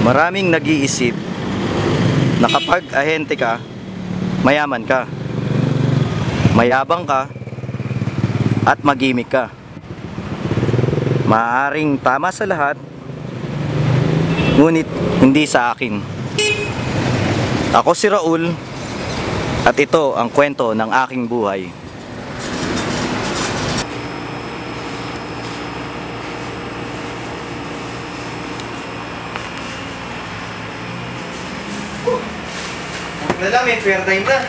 Maraming nag-iisip na kapag ahente ka, mayaman ka, mayabang ka, at magimik ka. Maaaring tama sa lahat, ngunit hindi sa akin. Ako si Raul, at ito ang kwento ng aking buhay. Wala, may fair time na.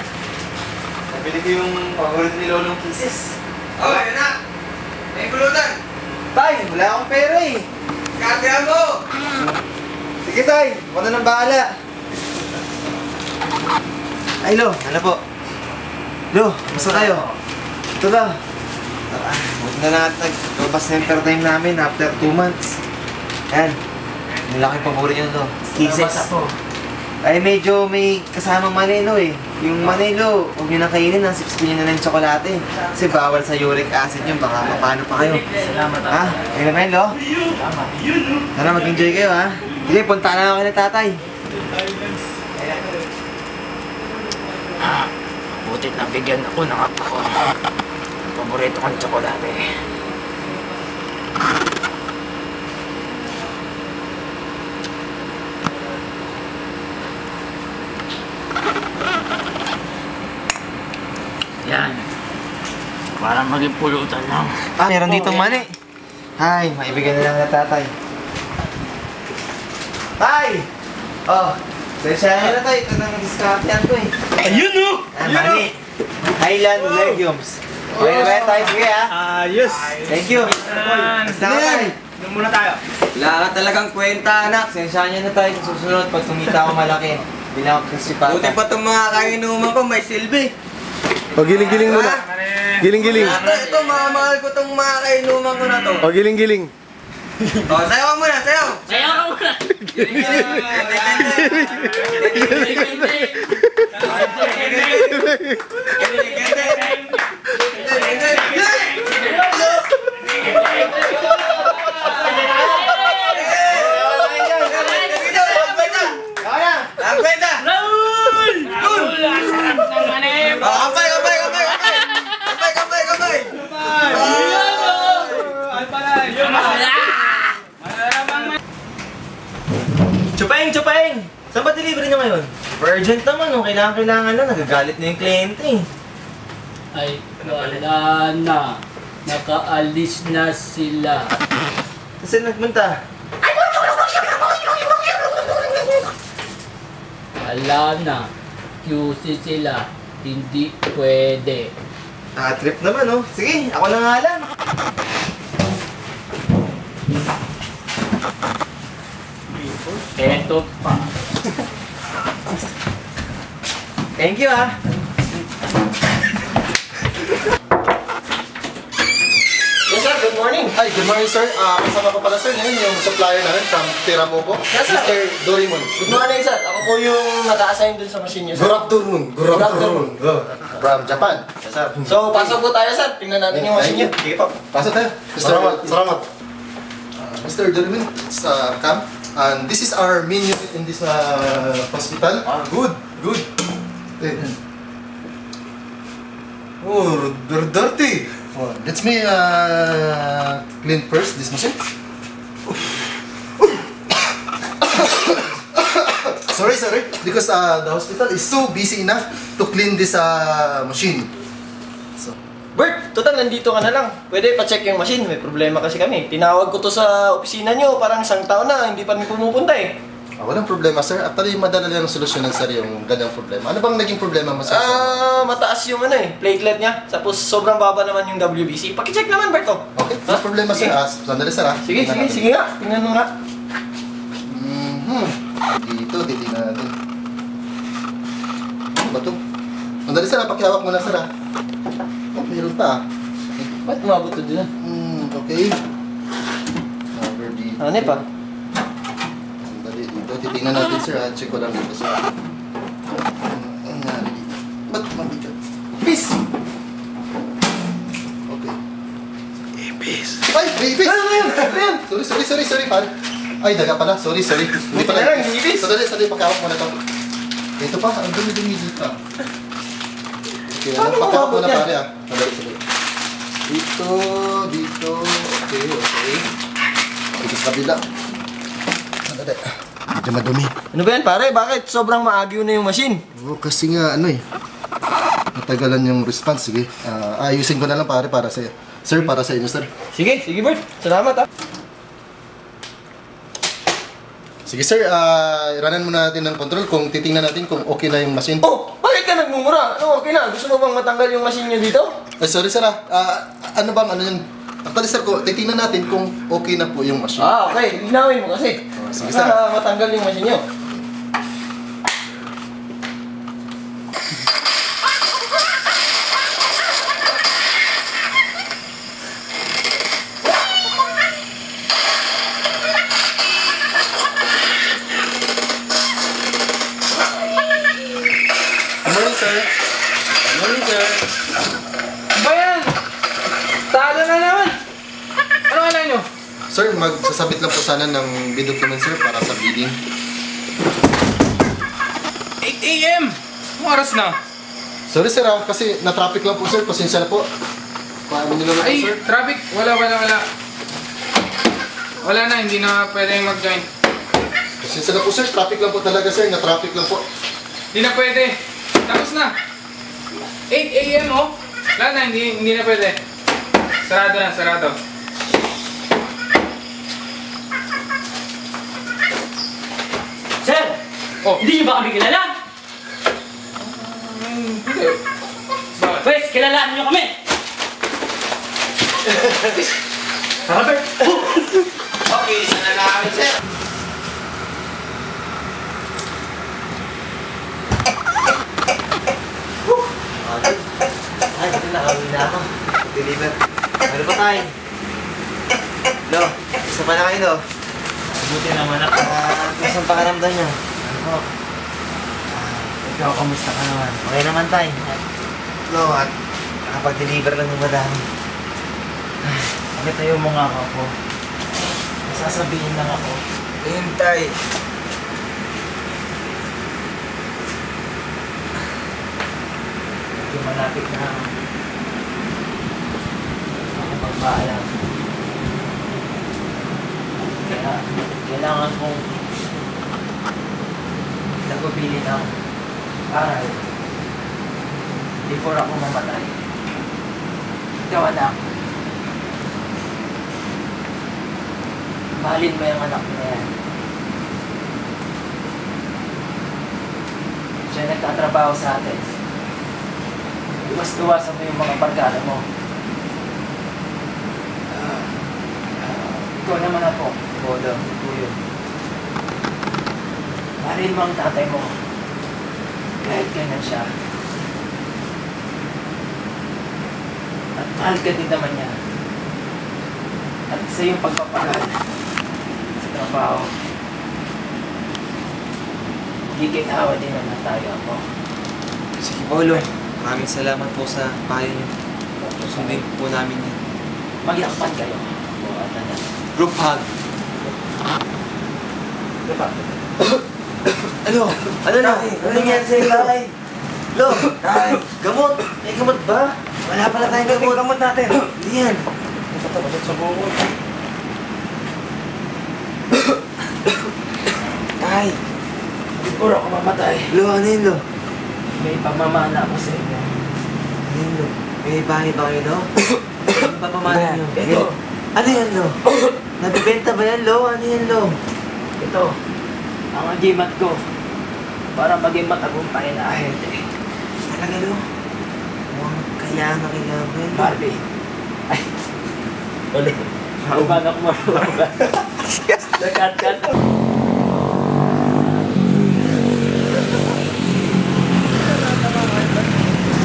Nabili ko yung paborito ni Lolong Kisses. Oh, yun na! May pulutan! Tay, wala akong pera eh. Kartehan mo! Sige tay, ako na nang bahala. Ay Lo, ano po? Lo, basta kayo. Ito lang. Huwag na natin nagbabas na yung fair time namin after 2 months. Yan. Yung laki paborito yun Lo. Kisses. Ay medyo may kasamang manilo eh. Yung manilo, huwag nyo nang kainin, sipsipin nyo na lang yung tsokolate. Kasi bawal sa uric acid yun, baka mapano pa kayo. Salamat ha? Ayun naman Lo. Salamat. Tara, mag-enjoy kayo ha. Sige, punta na ako kay tatay. Butit na bigyan ako ng apo ko. Paborito kong tsokolate. Yan. Parang maging pulutan lang. Meron dito mani. Hay, maibigyan na lang na tatay. Tay! Oh, sensya na tay. Ito nang diskartean ko eh. Ayun o! Mani. Highland legumes. Okay na ba yan tayo? Sige ha. Ayos! Thank you. Basta ka tay. Doon muna tayo. Wala ka talagang kwenta anak. Sensya na tayo sa susunod pag tumita ako malaki. Bilang ako sa sipata. Buti pa itong mga kainuman ko, may silbi. O, giling-giling muna. Giling-giling. Ito, mamahal ko itong mga kainuman ko na to. O, giling-giling. O, sayaw ka muna, sayaw! Sayaw ka muna! Ang kwenta! Raul! Raul! Sarap ng manim! Kampay! Kampay! Chupeng! Saan ba delivery nyo ngayon? Urgent naman, no? Kailangan na. Nagagalit na yung kliyente eh. Ay, wala na. Nakaalis na sila. Kasi nagpunta. Wala na. QC sila. Hindi pwede. Trip naman, no? Sige, ako na nga lang. Eto pa. Thank you, ah. Yes sir, good morning. Hi, good morning sir. Kasama ko pala sir ngayon yung supplier namin from Tiramoco. Yes, sir. Mr. Dorimon. Good morning, sir. Ako po yung naka-assign dun sa machine niyo, sir. Good afternoon. From Japan. Yes, sir. So, pasok po tayo, sir. Tingnan natin yung machine niyo. Sige po. Pasok tayo. Salamat. Mr. Dorimon, it's camp. And this is our menu in this hospital. Good. Oh, dirty. Let me clean first this machine. Sorry, because the hospital is so busy enough to clean this machine. Bert, total, nandito ka na lang. Pwede pa-check yung machine. May problema kasi kami. Tinawag ko to sa opisina niyo. Parang 1 taon na. Hindi pa rin pumupunta eh. Walang problema, sir. Actually, madala lang solusyonan, sir, yung ganyang problema. Ano bang naging problema mo, sir? Mataas yung platelet niya. Tapos sobrang baba naman yung WBC. Paki-check naman, Bert, oh. Okay, no problema, sir. Sandali, sir, ha? Sige nga. Tingnan mo nga. Dito, titignan natin. Ano ba ito? Sandali, sir, ha? Pakihawak mo na, sir, ha? Oh, mayroon pa, Ba't umabot to dyan? Okay. Number dito. Ano pa? Sandali, dito. Titignan natin, sir, ha? Check ko lang dito, sir. Ba't mabigat? Peace! Okay. Ipis! Ay! May ipis! Ano yan? Sorry, pal. Ay, daga pala. Sorry. Hindi Buti pala. na lang, nilibis. Sandali, pakawak mo na to. Ito pa, ang dumi-dumi dito. Okay, Paano pakawak mo na mababot yan? pare ah. Sandali. Dito. Okay. Dito sa kabila. Sandali. Medyo madumi. Ano ba yan pare? Bakit sobrang maagyo na yung machine? Oo, kasi nga matagalan yung response. Sige, ayusin ko na lang pare para sa sir, para sa inyo sir. Sige Bert. Salamat ah. Sige sir, iranan muna natin ng control kung titingnan natin kung okay na yung machine. Oh, bakit ka nagmumura? Ano, okay na? Gusto mo bang matanggal yung machine nyo dito? Sorry sir ano yun? Actually sir, titingnan natin kung okay na po yung machine. Ah, okay. Linawin mo kasi. Sige, Basta sir. matanggal yung machine nyo. Good morning sir. Bayan! Talo na naman! Ano kala nyo? Sir, magsasabit lang po sana ng bid document sir para sa bidding. 8 AM! Anong oras na? Sorry sir kasi na-traffic lang po sir, pasensya na po. Paano nyo naman po Ay, sir? traffic. Wala. Wala na, hindi na pwede mag-join. Pasensya na po sir, traffic lang po talaga sir, na-traffic lang po. Hindi na pwede. Tapos na. 8 AM oh. Wala na, hindi na pwede. Sarado. Sir! Oh. Hindi niyo ba kami kilala? Hindi. Bakit? Pwes, kilalaan niyo kami! Robert! Okay, sana namin, sir. Ay, nakawin na ako. Deliver. Ano ba tayo? Lo, gusto pa na kayo, Lo? Buti naman ako. Gusto ang pakaramdam niyo? Ano? Ikaw, kamusta ka naman? Okay naman tayo. Lo, at nakapag-deliver lang ng madami. Bakit tayo mo nga ako? Sasabihin lang ako. Hintay. Medyo malapit na ako magpaalam. Kaya kailangan kong nagpapili ng aral before ako mamatay. Ikaw anak, mahalin mo yung anak mo na yan. Siya nagtatrabaho sa atin. Iwas-iwasan mo yung mga barkada mo. Ikaw naman ako, Bodo, Tuyo. Mahalin mo ang tatay mo. Kahit ganyan siya. At mahal ka din naman niya. At sa iyong pagpapagal sa trabaho, giginawa din naman tayo ako. Sige, Paulo. Maraming salamat po sa payo niyo. Susundin po namin yan. Magyakpan kayo. O, at ano. Group hug. Diba? Ano? Ano na? Ano nangyari sa'yo, Tay? Lo! Tay! Gamot! May gamot ba? Wala pala tayong gamot. Gamot natin. Hindi yan. Natatakot sa buko. Tay! Siguro ako mamatay. Lo, ano yun, Lo? May pamamana ako sa inyo. Ano yun, Lo? May bahay ba kayo, Lo? Ano ba pamana niyo? Ito. Ano yan, Lo? Nabibenta ba yan, Lo? Ano yan, Lo? Ito. Ang agimat ko. Para maging matagumpay na ahente. Talaga, Lo? Mukhang kailangan mo yan, Lo. Barbie. Ay. Wala. Marugan ako marugan. Nakat-kat.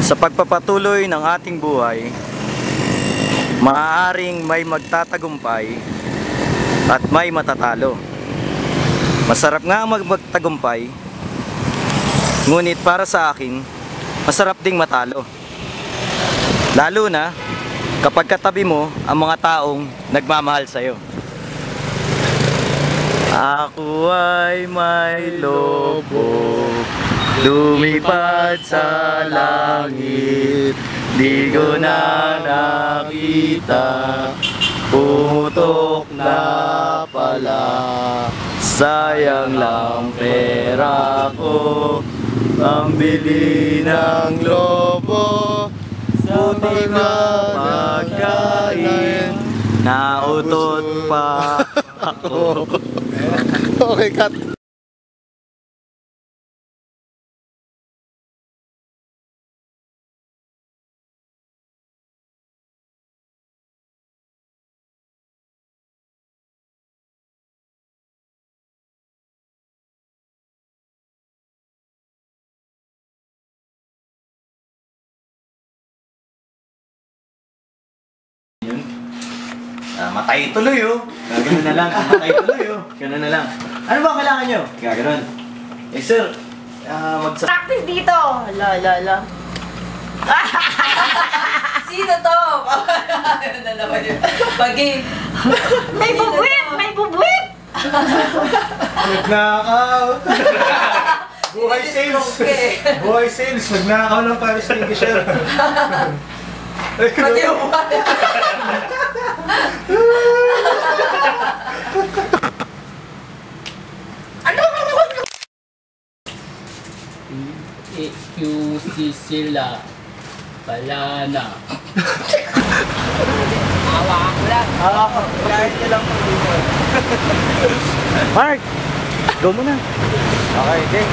Sa pagpapatuloy ng ating buhay, maaaring may magtatagumpay at may matatalo. Masarap nga ang magtagumpay, ngunit para sa akin, masarap ding matalo. Lalo na kapag katabi mo ang mga taong nagmamahal sa'yo. Ako ay may lobo, lumipad sa langit. Di ko na nakita, putok na pala. Sayang lang pera ko, ang bili ng lobo. Buti mapagkain, nautot pa ako. Okay, cut. Matay tuloy oh. Gano'n na lang. Matay tuloy oh. Gano'n na lang. Ano ba kailangan nyo? Gano'n. Eh sir, Practice dito! La. Sino to? Dalawa yun. Pagi. May bubwit! May bubwit! Nagnakaw! Buhay sales! Buhay sales! Nagnakaw ng Paris Extinguisher! Pati uwan. QC sila. Wala na. Mark! Go muna. Okay, okay.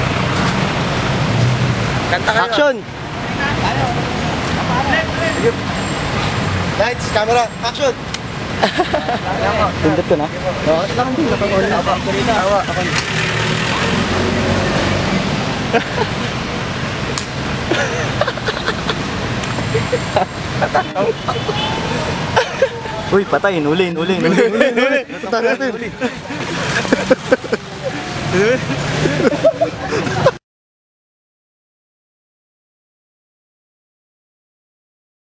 Kanta kayo. Action! Lights, camera, action! Pindot ko na. Uy, patay. Ulin. Punta natin.